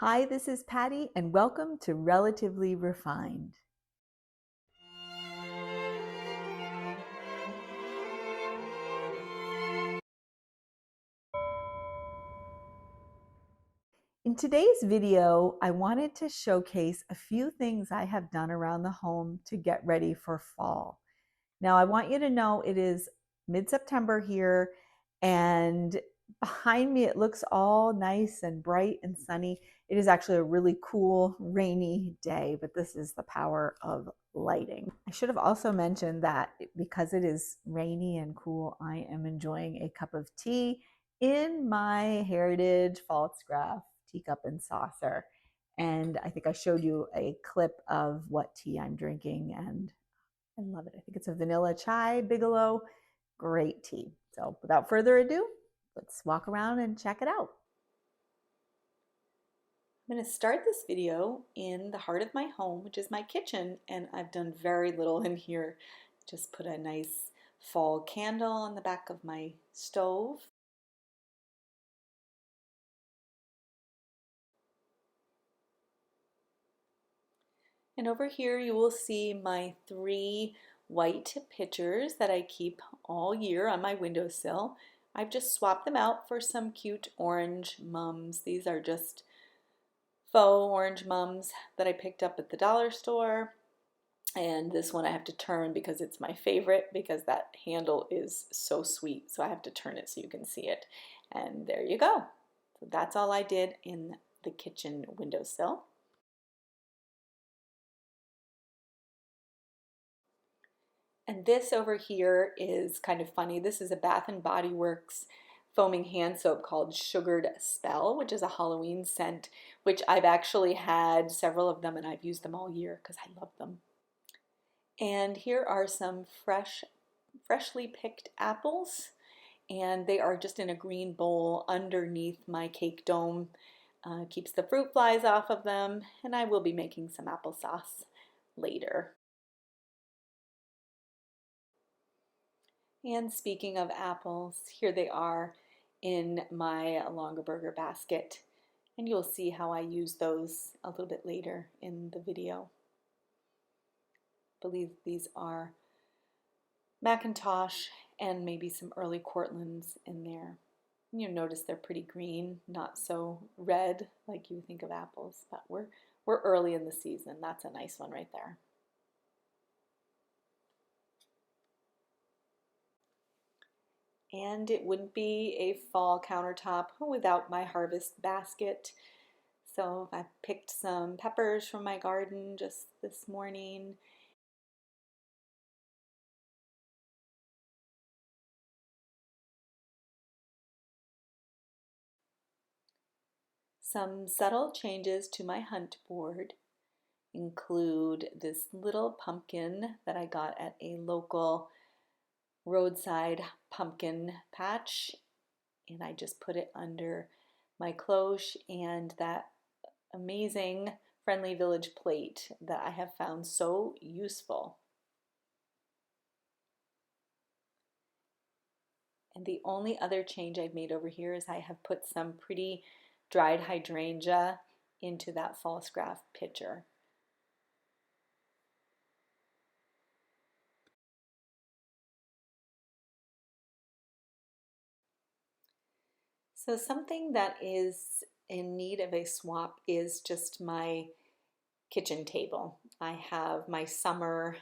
Hi, this is Patty, and welcome to Relatively Refined. In today's video, I wanted to showcase a few things I have done around the home to get ready for fall. Now, I want you to know it is mid-September here, and behind me it looks all nice and bright and sunny. It is actually a really cool rainy day, but this is the power of lighting. I should have also mentioned that because it is rainy and cool, I am enjoying a cup of tea in my Heritage Pfaltzgraff teacup and saucer. And I think I showed you a clip of what tea I'm drinking, and I love it. I think it's a vanilla chai Bigelow. Great tea. So without further ado, let's walk around and check it out. I'm going to start this video in the heart of my home, which is my kitchen, and I've done very little in here. Just put a nice fall candle on the back of my stove. And over here you will see my 3 white pitchers that I keep all year on my windowsill. I've just swapped them out for some cute orange mums. These are just faux orange mums that I picked up at the dollar store. And this one I have to turn because it's my favorite, because that handle is so sweet. So I have to turn it so you can see it. And there you go. So that's all I did in the kitchen windowsill. And this over here is kind of funny. This is a Bath and Body Works foaming hand soap called Sugared Spell, which is a Halloween scent, which I've actually had several of them and I've used them all year because I love them. And here are some freshly picked apples, and they are just in a green bowl underneath my cake dome. Keeps the fruit flies off of them, and I will be making some applesauce later. And speaking of apples, here they are in my Longaberger basket. And you'll see how I use those a little bit later in the video. I believe these are McIntosh and maybe some early Cortlands in there. And you notice they're pretty green, not so red like you think of apples, but we're early in the season. That's a nice one right there. And it wouldn't be a fall countertop without my harvest basket. So I picked some peppers from my garden just this morning. Some subtle changes to my hunt board include this little pumpkin that I got at a local roadside pumpkin patch, and I just put it under my cloche and that amazing Friendly Village plate that I have found so useful. And the only other change I've made over here is I have put some pretty dried hydrangea into that Pfaltzgraff pitcher. So something that is in need of a swap is just my kitchen table. I have my summer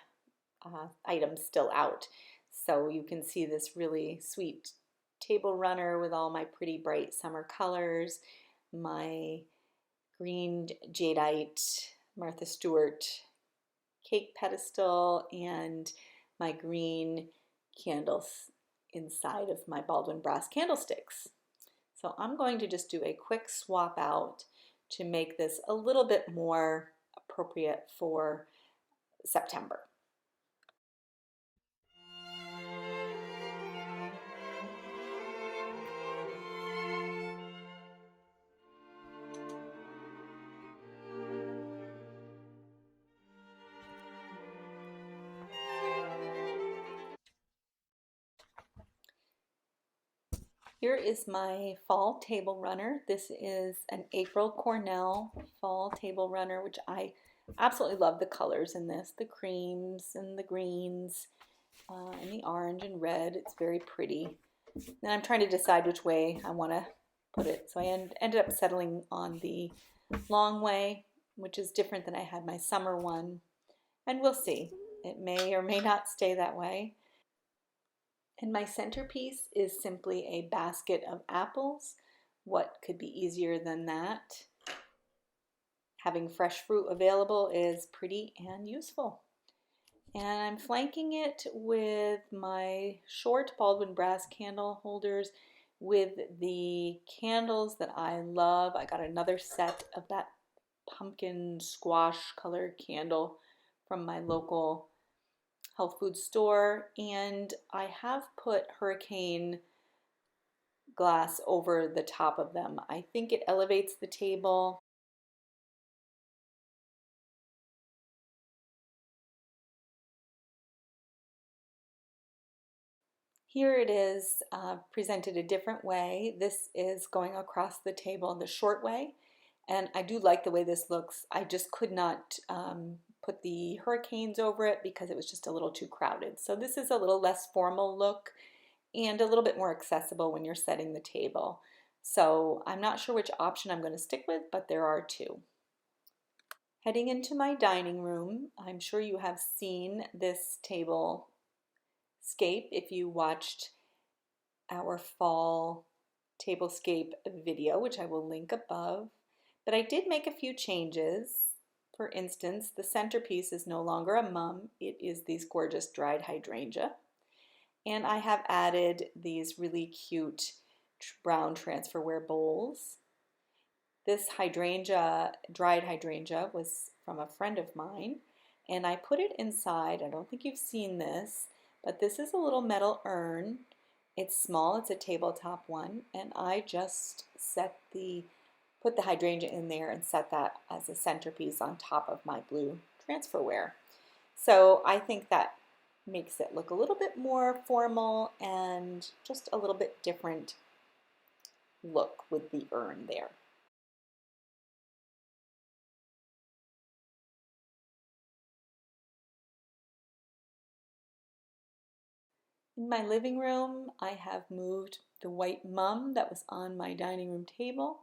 items still out. So you can see this really sweet table runner with all my pretty bright summer colors, my green jadeite Martha Stewart cake pedestal, and my green candles inside of my Baldwin brass candlesticks. So I'm going to just do a quick swap out to make this a little bit more appropriate for September. Here is my fall table runner. This is an April Cornell fall table runner, which I absolutely love the colors in this, the creams and the greens and the orange and red. It's very pretty. And I'm trying to decide which way I want to put it. So I ended up settling on the long way, which is different than I had my summer one. And we'll see. It may or may not stay that way. And my centerpiece is simply a basket of apples. What could be easier than that? Having fresh fruit available is pretty and useful. And I'm flanking it with my short Baldwin brass candle holders with the candles that I love. I got another set of that pumpkin squash colored candle from my local health food store, and I have put hurricane glass over the top of them. I think it elevates the table. Here it is presented a different way. This is going across the table the short way, and I do like the way this looks. I just could not put the hurricanes over it because it was just a little too crowded. So this is a little less formal look and a little bit more accessible when you're setting the table. So I'm not sure which option I'm going to stick with, but there are two. Heading into my dining room, I'm sure you have seen this table scape if you watched our fall tablescape video, which I will link above. But I did make a few changes. For instance, the centerpiece is no longer a mum, it is these gorgeous dried hydrangea. And I have added these really cute brown transferware bowls. This hydrangea, dried hydrangea, was from a friend of mine, and I put it inside. I don't think you've seen this, but this is a little metal urn. It's small, it's a tabletop one, and I just put the hydrangea in there and set that as a centerpiece on top of my blue transferware. So I think that makes it look a little bit more formal and just a little bit different look with the urn there. In my living room, I have moved the white mum that was on my dining room table.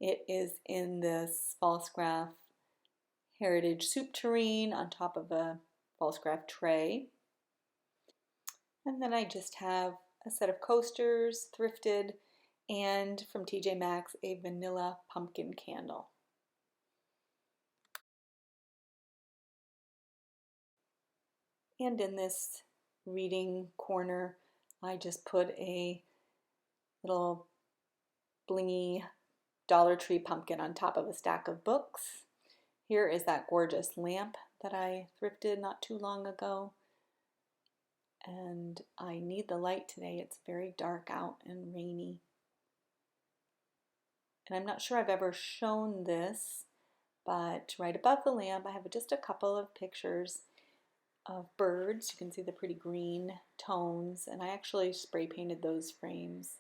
It is in this Falstaff Heritage soup tureen on top of a Falstaff tray. And then I just have a set of coasters, thrifted, and from TJ Maxx, a vanilla pumpkin candle. And in this reading corner, I just put a little blingy Dollar Tree pumpkin on top of a stack of books. Here is that gorgeous lamp that I thrifted not too long ago. And I need the light today. It's very dark out and rainy. And I'm not sure I've ever shown this, but right above the lamp I have just a couple of pictures of birds. You can see the pretty green tones, and I actually spray painted those frames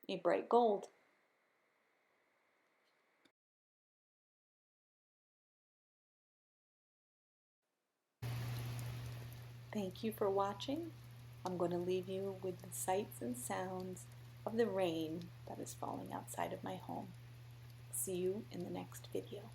a bright gold. Thank you for watching. I'm going to leave you with the sights and sounds of the rain that is falling outside of my home. See you in the next video.